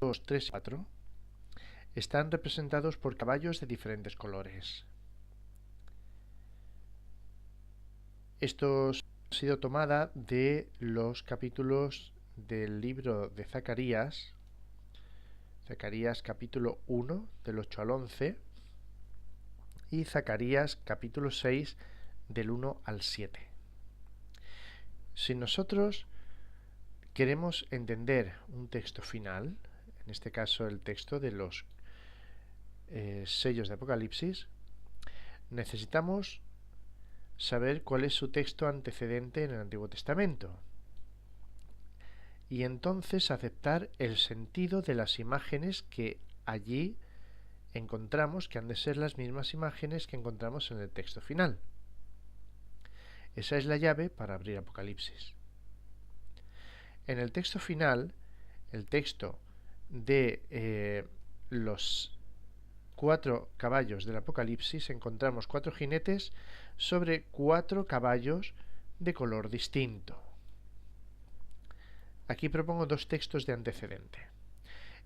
2, 3 y 4 están representados por caballos de diferentes colores. Esto ha sido tomada de los capítulos del libro de Zacarías, Zacarías capítulo 1 del 8 al 11 y Zacarías capítulo 6 del 1 al 7. Si nosotros queremos entender un texto final, en este caso el texto de los sellos de Apocalipsis, necesitamos saber cuál es su texto antecedente en el Antiguo Testamento y entonces aceptar el sentido de las imágenes que allí encontramos, que han de ser las mismas imágenes que encontramos en el texto final. Esa es la llave para abrir Apocalipsis. En el texto final, el texto de los 4 caballos del Apocalipsis, encontramos 4 jinetes sobre 4 caballos de color distinto. Aquí propongo 2 textos de antecedente.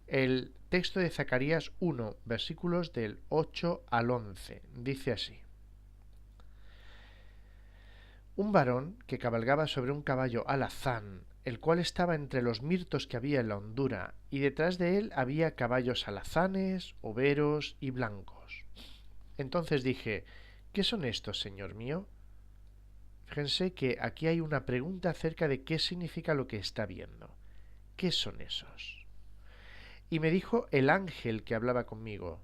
El texto de Zacarías 1, versículos del 8 al 11, dice así: Un varón que cabalgaba sobre un caballo alazán, el cual estaba entre los mirtos que había en la hondura, y detrás de él había caballos alazanes, overos y blancos. Entonces dije: ¿Qué son estos, señor mío? Fíjense que aquí hay una pregunta acerca de qué significa lo que está viendo. ¿Qué son esos? Y me dijo el ángel que hablaba conmigo: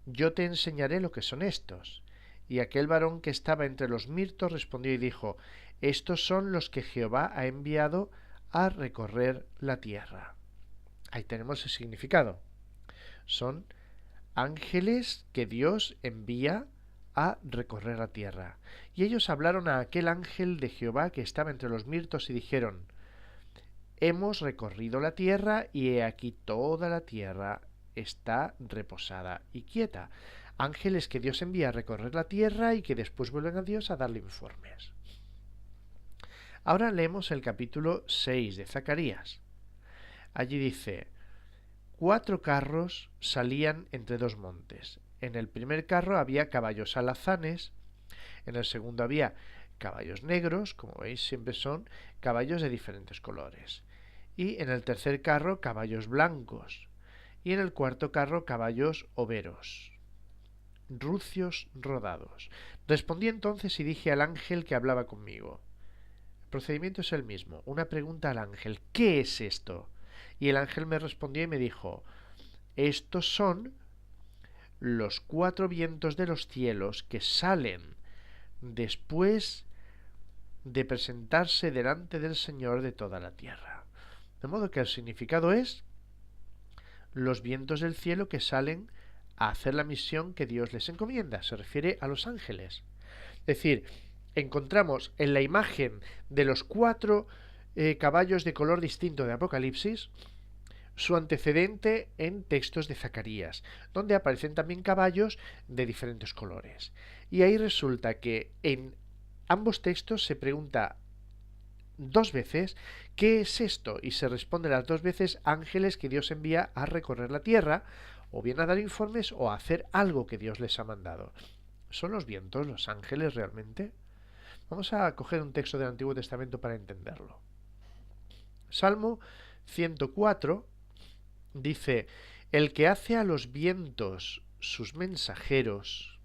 Yo te enseñaré lo que son estos. Y aquel varón que estaba entre los mirtos respondió y dijo: Estos son los que Jehová ha enviado a recorrer la tierra. Ahí tenemos el significado. Son ángeles que Dios envía a recorrer la tierra. Y ellos hablaron a aquel ángel de Jehová que estaba entre los mirtos y dijeron: Hemos recorrido la tierra y he aquí toda la tierra está reposada y quieta. Ángeles que Dios envía a recorrer la tierra y que después vuelven a Dios a darle informes. Ahora leemos el capítulo 6 de Zacarías. Allí dice: 4 carros salían entre 2 montes. En el primer carro había caballos alazanes, en el segundo había caballos negros, como veis siempre son caballos de diferentes colores, y en el tercer carro caballos blancos, y en el cuarto carro caballos overos, rucios rodados. Respondí entonces y dije al ángel que hablaba conmigo. El procedimiento es el mismo, una pregunta al ángel: ¿qué es esto? Y el ángel me respondió y me dijo: estos son los 4 vientos de los cielos que salen después de presentarse delante del Señor de toda la tierra. De modo que el significado es los vientos del cielo que salen a hacer la misión que Dios les encomienda. Se refiere a los ángeles. Es decir, encontramos en la imagen de los 4 caballos de color distinto de Apocalipsis su antecedente en textos de Zacarías, donde aparecen también caballos de diferentes colores. Y ahí resulta que en ambos textos se pregunta 2 veces ¿qué es esto? Y se responde las 2 veces: ángeles que Dios envía a recorrer la tierra, o bien a dar informes o a hacer algo que Dios les ha mandado. ¿Son los vientos los ángeles realmente? Vamos a coger un texto del Antiguo Testamento para entenderlo. Salmo 104 dice: el que hace a los vientos sus mensajeros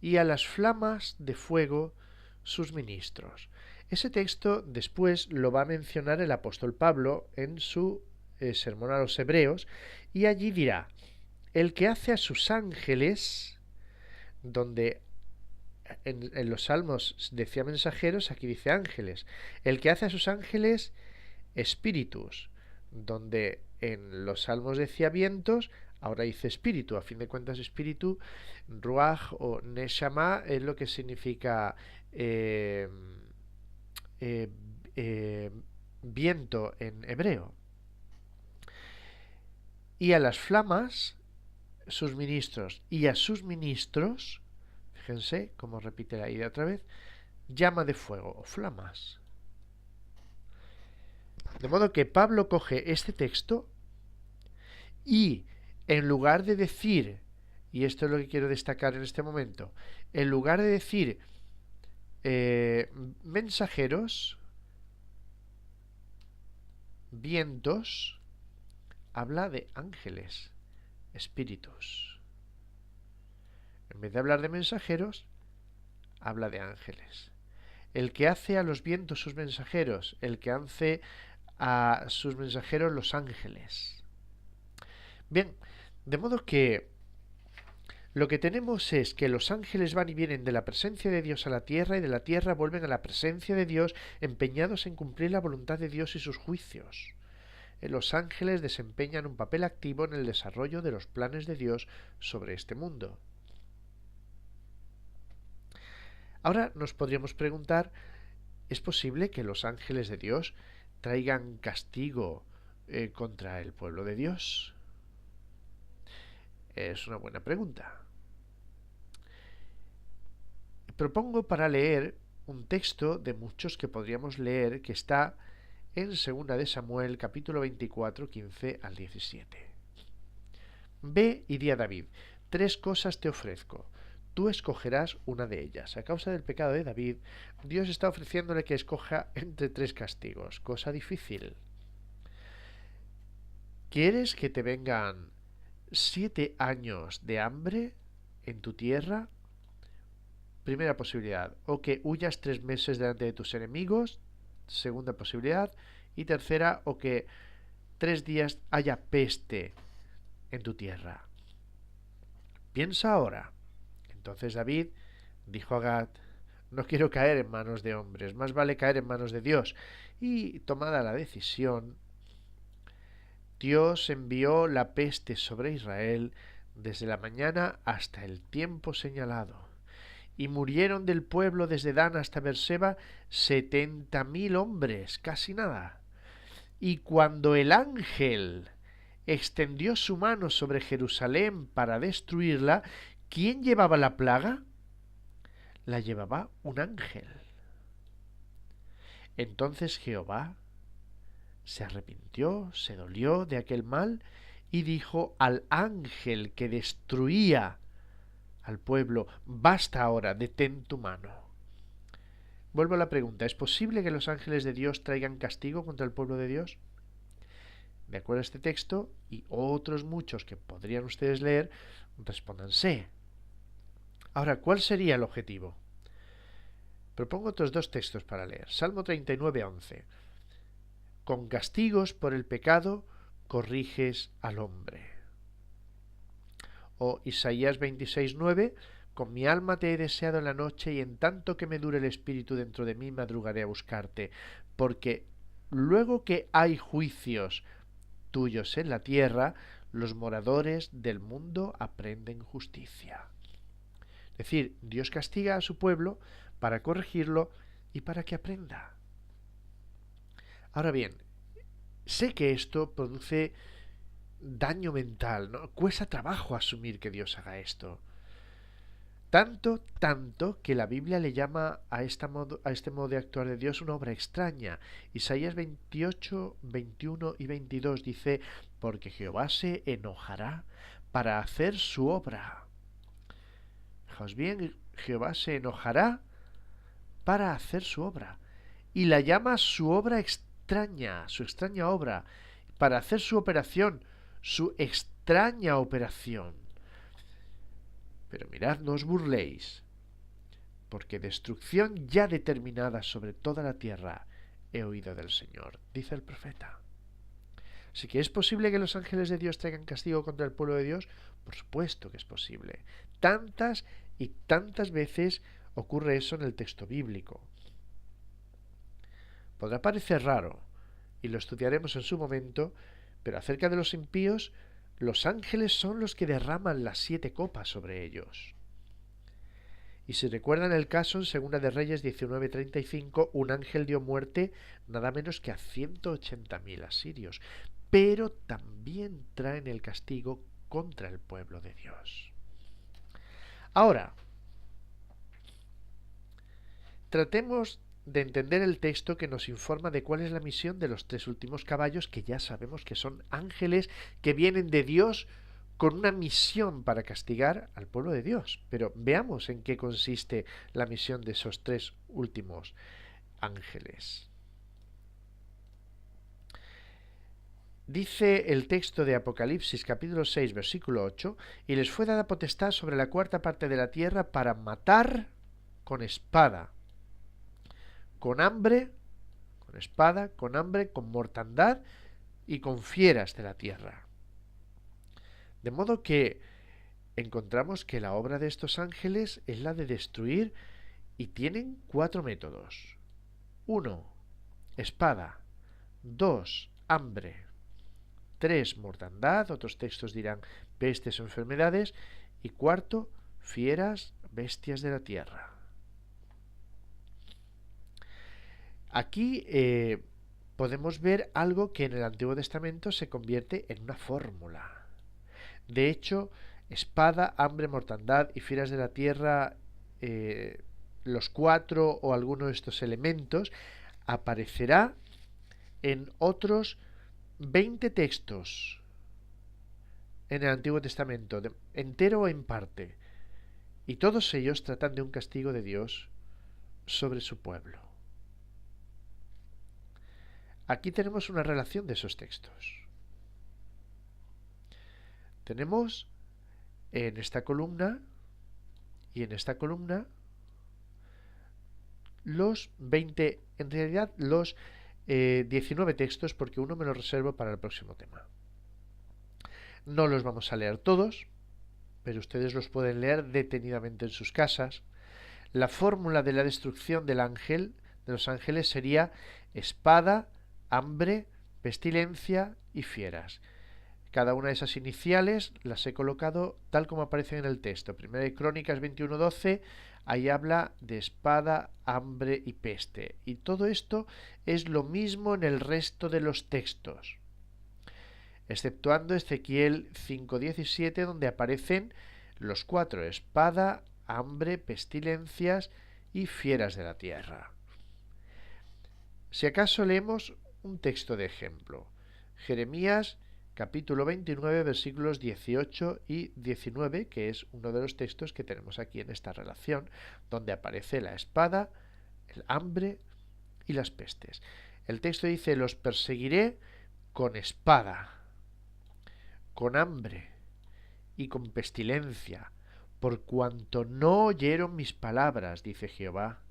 y a las flamas de fuego sus ministros. Ese texto después lo va a mencionar el apóstol Pablo en su sermón a los hebreos, y allí dirá: el que hace a sus ángeles, donde en los salmos decía mensajeros, aquí dice ángeles. El que hace a sus ángeles espíritus, donde en los salmos decía vientos, ahora dice espíritu. A fin de cuentas, espíritu, ruach o neshama, es lo que significa viento en hebreo. Y a las flamas sus ministros, y a sus ministros, fíjense cómo repite la idea otra vez, llama de fuego o flamas. De modo que Pablo coge este texto Y en lugar de decir, y esto es lo que quiero destacar en este momento, en lugar de decir mensajeros, vientos, habla de ángeles, espíritus. En vez de hablar de mensajeros, habla de ángeles. El que hace a los vientos sus mensajeros, el que hace a sus mensajeros los ángeles. Bien, de modo que lo que tenemos es que los ángeles van y vienen de la presencia de Dios a la tierra y de la tierra vuelven a la presencia de Dios, empeñados en cumplir la voluntad de Dios y sus juicios. Los ángeles desempeñan un papel activo en el desarrollo de los planes de Dios sobre este mundo. Ahora nos podríamos preguntar, ¿es posible que los ángeles de Dios traigan castigo contra el pueblo de Dios? Es una buena pregunta. Propongo para leer un texto de muchos que podríamos leer que está en 2 de Samuel capítulo 24, 15 al 17. Ve y di a David, 3 cosas te ofrezco. Tú escogerás una de ellas. A causa del pecado de David, Dios está ofreciéndole que escoja entre 3 castigos. Cosa difícil. ¿Quieres que te vengan 7 años de hambre en tu tierra? Primera posibilidad. O que huyas 3 meses delante de tus enemigos. Segunda posibilidad. Y tercera, o que 3 días haya peste en tu tierra. Piensa ahora. Entonces David dijo a Gad, no quiero caer en manos de hombres, más vale caer en manos de Dios. Y tomada la decisión, Dios envió la peste sobre Israel desde la mañana hasta el tiempo señalado. Y murieron del pueblo desde Dan hasta Berseba 70.000 hombres, casi nada. Y cuando el ángel extendió su mano sobre Jerusalén para destruirla, ¿quién llevaba la plaga? La llevaba un ángel. Entonces Jehová se arrepintió, se dolió de aquel mal y dijo al ángel que destruía al pueblo, basta ahora, detén tu mano. Vuelvo a la pregunta, ¿es posible que los ángeles de Dios traigan castigo contra el pueblo de Dios? De acuerdo a este texto y otros muchos que podrían ustedes leer, respóndanse. Ahora, ¿cuál sería el objetivo? Propongo otros 2 textos para leer. Salmo 39, 11. Con castigos por el pecado corriges al hombre. O Isaías 26, 9. Con mi alma te he deseado en la noche y en tanto que me dure el espíritu dentro de mí madrugaré a buscarte. Porque luego que hay juicios tuyos en la tierra, los moradores del mundo aprenden justicia. Es decir, Dios castiga a su pueblo para corregirlo y para que aprenda. Ahora bien, sé que esto produce daño mental, ¿no? Cuesta trabajo asumir que Dios haga esto. Tanto que la Biblia le llama a este modo de actuar de Dios una obra extraña. Isaías 28, 21 y 22 dice, porque Jehová se enojará para hacer su obra. Fijaos bien, Jehová se enojará para hacer su obra. Y la llama su obra extraña, su extraña obra, para hacer su operación, su extraña operación. Pero mirad, no os burléis, porque destrucción ya determinada sobre toda la tierra he oído del Señor, dice el profeta. Así que ¿es posible que los ángeles de Dios traigan castigo contra el pueblo de Dios? Por supuesto que es posible. Tantas y tantas veces ocurre eso en el texto bíblico. Podrá parecer raro, y lo estudiaremos en su momento, pero acerca de los impíos, los ángeles son los que derraman las 7 copas sobre ellos. Y si recuerdan el caso en 2 de Reyes 19:35, un ángel dio muerte nada menos que a 180.000 asirios, pero también traen el castigo contra el pueblo de Dios. Ahora, tratemos de entender el texto que nos informa de cuál es la misión de los tres últimos caballos, que ya sabemos que son ángeles que vienen de Dios con una misión para castigar al pueblo de Dios. Pero veamos en qué consiste la misión de esos tres últimos ángeles. Dice el texto de Apocalipsis capítulo 6 versículo 8: y les fue dada potestad sobre la cuarta parte de la tierra para matar con espada, con hambre, con espada, con hambre, con mortandad y con fieras de la tierra. De modo que encontramos que la obra de estos ángeles es la de destruir, y tienen 4 métodos. 1. Espada. 2. Hambre. 3. Mortandad, otros textos dirán pestes o enfermedades. Y 4. Fieras, bestias de la tierra. Aquí podemos ver algo que en el Antiguo Testamento se convierte en una fórmula. De hecho, espada, hambre, mortandad y fieras de la tierra, los 4 o alguno de estos elementos, aparecerá en otros 20 textos en el Antiguo Testamento, entero o en parte, y todos ellos tratan de un castigo de Dios sobre su pueblo. Aquí tenemos una relación de esos textos. Tenemos en esta columna y en esta columna los 20, en realidad los 19 textos, porque uno me lo reservo para el próximo tema. No los vamos a leer todos, pero ustedes los pueden leer detenidamente en sus casas. La fórmula de la destrucción del ángel, de los ángeles, sería espada, hambre, pestilencia y fieras. Cada una de esas iniciales las he colocado tal como aparecen en el texto. Primera de Crónicas 21:12, ahí habla de espada, hambre y peste. Y todo esto es lo mismo en el resto de los textos, exceptuando Ezequiel 5:17, donde aparecen los 4: espada, hambre, pestilencias y fieras de la tierra. Si acaso leemos un texto de ejemplo, Jeremías capítulo 29 versículos 18 y 19, que es uno de los textos que tenemos aquí en esta relación, donde aparece la espada, el hambre y las pestes. El texto dice: los perseguiré con espada, con hambre y con pestilencia, por cuanto no oyeron mis palabras, dice Jehová,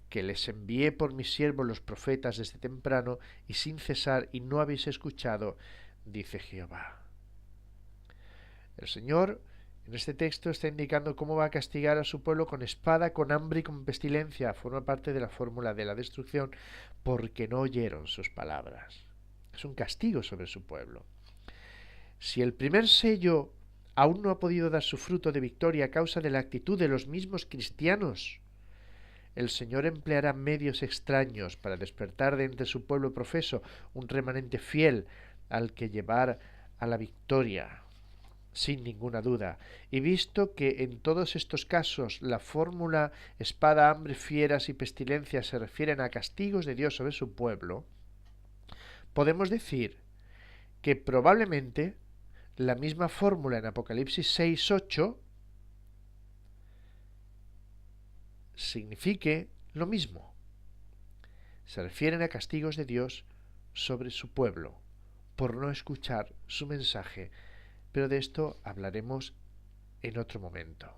que les envié por mis siervos los profetas desde temprano y sin cesar, y no habéis escuchado, dice Jehová. El Señor en este texto está indicando cómo va a castigar a su pueblo con espada, con hambre y con pestilencia. Forma parte de la fórmula de la destrucción, porque no oyeron sus palabras. Es un castigo sobre su pueblo. Si el primer sello aún no ha podido dar su fruto de victoria a causa de la actitud de los mismos cristianos, el Señor empleará medios extraños para despertar de entre su pueblo profeso un remanente fiel al que llevar a la victoria, sin ninguna duda. Y visto que en todos estos casos la fórmula espada, hambre, fieras y pestilencia se refieren a castigos de Dios sobre su pueblo, podemos decir que probablemente la misma fórmula en Apocalipsis 6:8 signifique lo mismo. Se refieren a castigos de Dios sobre su pueblo por no escuchar su mensaje, pero de esto hablaremos en otro momento.